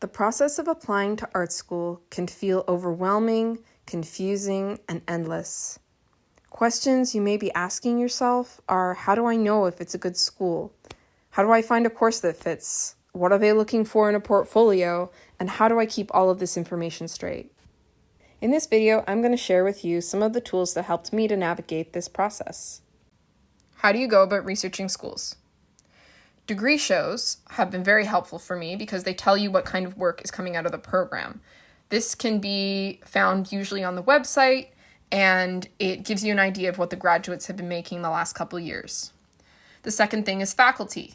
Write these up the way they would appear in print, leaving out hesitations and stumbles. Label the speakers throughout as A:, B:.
A: The process of applying to art school can feel overwhelming, confusing, and endless. Questions you may be asking yourself are, how do I know if it's a good school? How do I find a course that fits? What are they looking for in a portfolio? And how do I keep all of this information straight? In this video, I'm going to share with you some of the tools that helped me to navigate this process. How do you go about researching schools? Degree shows have been very helpful for me because they tell you what kind of work is coming out of the program. This can be found usually on the website, and it gives you an idea of what the graduates have been making the last couple years. The second thing is faculty.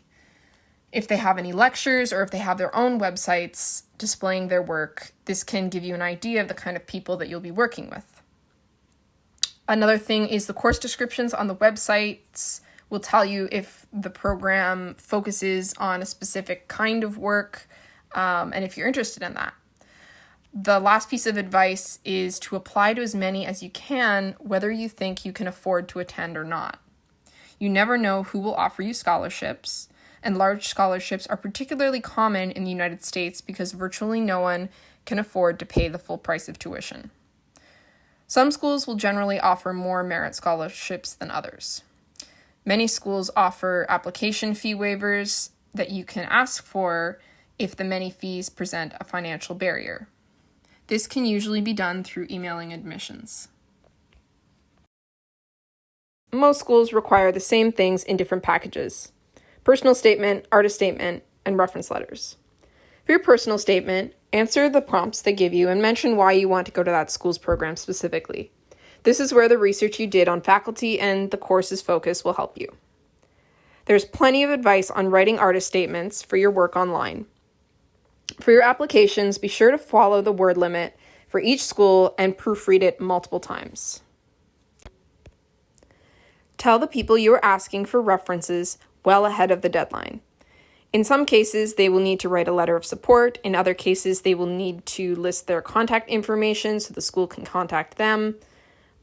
A: If they have any lectures or if they have their own websites displaying their work, this can give you an idea of the kind of people that you'll be working with. Another thing is the course descriptions on the websites will tell you if the program focuses on a specific kind of work, and if you're interested in that. The last piece of advice is to apply to as many as you can, whether you think you can afford to attend or not. You never know who will offer you scholarships, and large scholarships are particularly common in the United States because virtually no one can afford to pay the full price of tuition. Some schools will generally offer more merit scholarships than others. Many schools offer application fee waivers that you can ask for if the many fees present a financial barrier. This can usually be done through emailing admissions. Most schools require the same things in different packages: personal statement, artist statement, and reference letters. For your personal statement, answer the prompts they give you and mention why you want to go to that school's program specifically. This is where the research you did on faculty and the course's focus will help you. There's plenty of advice on writing artist statements for your work online. For your applications, be sure to follow the word limit for each school and proofread it multiple times. Tell the people you are asking for references well ahead of the deadline. In some cases, they will need to write a letter of support. In other cases, they will need to list their contact information so the school can contact them.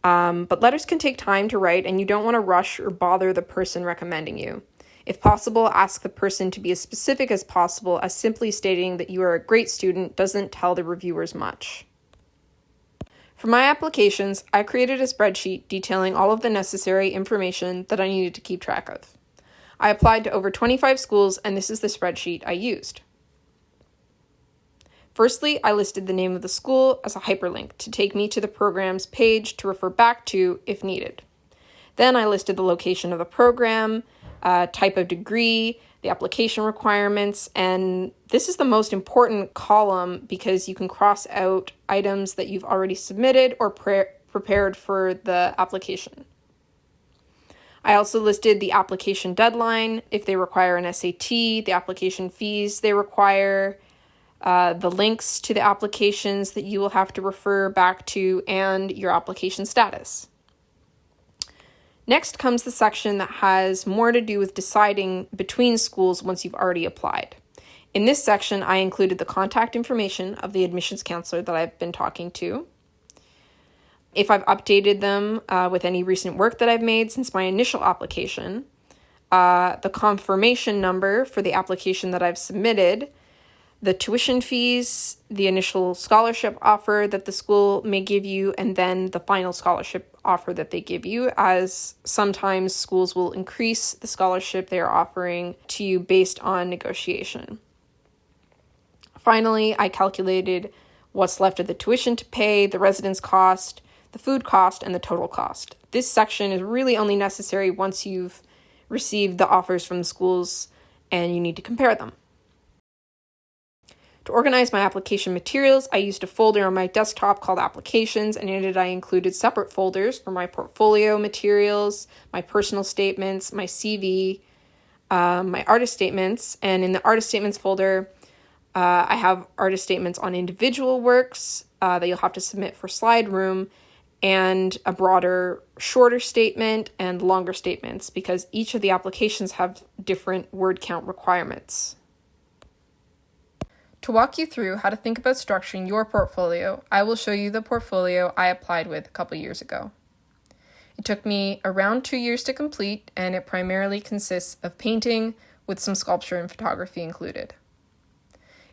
A: But letters can take time to write, and you don't want to rush or bother the person recommending you. If possible, ask the person to be as specific as possible, as simply stating that you are a great student doesn't tell the reviewers much. For my applications, I created a spreadsheet detailing all of the necessary information that I needed to keep track of. I applied to over 25 schools, and this is the spreadsheet I used. Firstly, I listed the name of the school as a hyperlink to take me to the program's page to refer back to if needed. Then I listed the location of the program, type of degree, the application requirements, and this is the most important column because you can cross out items that you've already submitted or prepared for the application. I also listed the application deadline, if they require an SAT, the application fees they require, the links to the applications that you will have to refer back to, and your application status. Next comes the section that has more to do with deciding between schools once you've already applied. In this section, I included the contact information of the admissions counselor that I've been talking to, if I've updated them with any recent work that I've made since my initial application, the confirmation number for the application that I've submitted, the tuition fees, the initial scholarship offer that the school may give you, and then the final scholarship offer that they give you, as sometimes schools will increase the scholarship they are offering to you based on negotiation. Finally, I calculated what's left of the tuition to pay, the residence cost, the food cost, and the total cost. This section is really only necessary once you've received the offers from the schools and you need to compare them. To organize my application materials, I used a folder on my desktop called Applications, and in it I included separate folders for my portfolio materials, my personal statements, my CV, my artist statements, and in the artist statements folder, I have artist statements on individual works that you'll have to submit for slide room, and a broader, shorter statement and longer statements because each of the applications have different word count requirements. To walk you through how to think about structuring your portfolio, I will show you the portfolio I applied with a couple years ago. It took me around 2 years to complete, and it primarily consists of painting with some sculpture and photography included.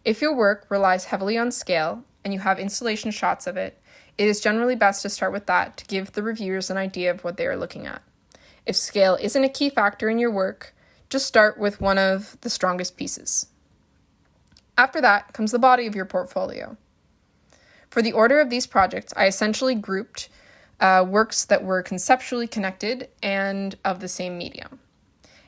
A: If your work relies heavily on scale and you have installation shots of it, it is generally best to start with that to give the reviewers an idea of what they are looking at. If scale isn't a key factor in your work, just start with one of the strongest pieces. After that comes the body of your portfolio. For the order of these projects, I essentially grouped works that were conceptually connected and of the same medium.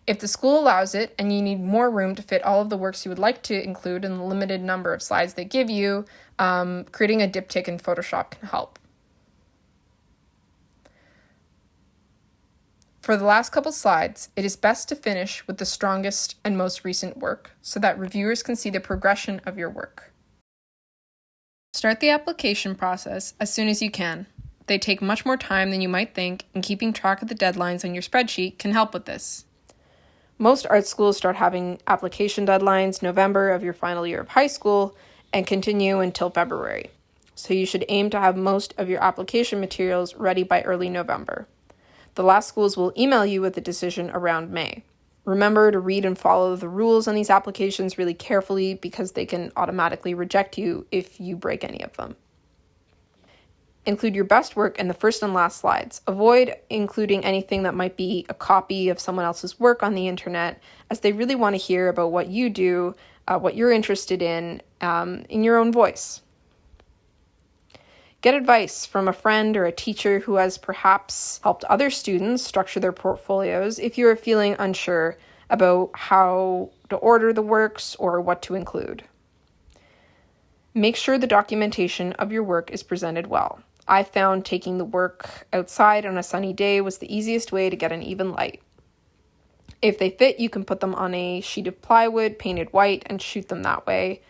A: If the school allows it and you need more room to fit all of the works you would like to include in the limited number of slides they give you, creating a diptych in Photoshop can help. For the last couple slides, it is best to finish with the strongest and most recent work so that reviewers can see the progression of your work. Start the application process as soon as you can. They take much more time than you might think, and keeping track of the deadlines on your spreadsheet can help with this. Most art schools start having application deadlines November of your final year of high school and continue until February. So you should aim to have most of your application materials ready by early November. The last schools will email you with a decision around May. Remember to read and follow the rules on these applications really carefully because they can automatically reject you if you break any of them. Include your best work in the first and last slides. Avoid including anything that might be a copy of someone else's work on the internet, as they really want to hear about what you do, what you're interested in your own voice. Get advice from a friend or a teacher who has perhaps helped other students structure their portfolios if you are feeling unsure about how to order the works or what to include. Make sure the documentation of your work is presented well. I found taking the work outside on a sunny day was the easiest way to get an even light. If they fit, you can put them on a sheet of plywood painted white and shoot them that way.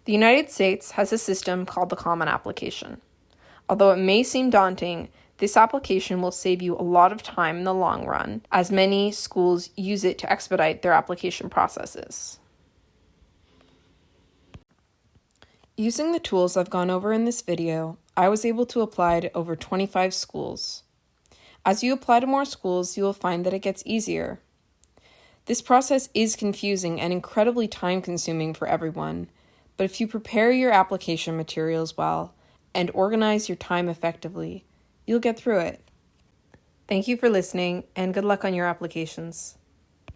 A: The United States has a system called the Common Application. Although it may seem daunting, this application will save you a lot of time in the long run, as many schools use it to expedite their application processes. Using the tools I've gone over in this video, I was able to apply to over 25 schools. As you apply to more schools, you will find that it gets easier. This process is confusing and incredibly time-consuming for everyone, but if you prepare your application materials well and organize your time effectively, you'll get through it. Thank you for listening, and good luck on your applications.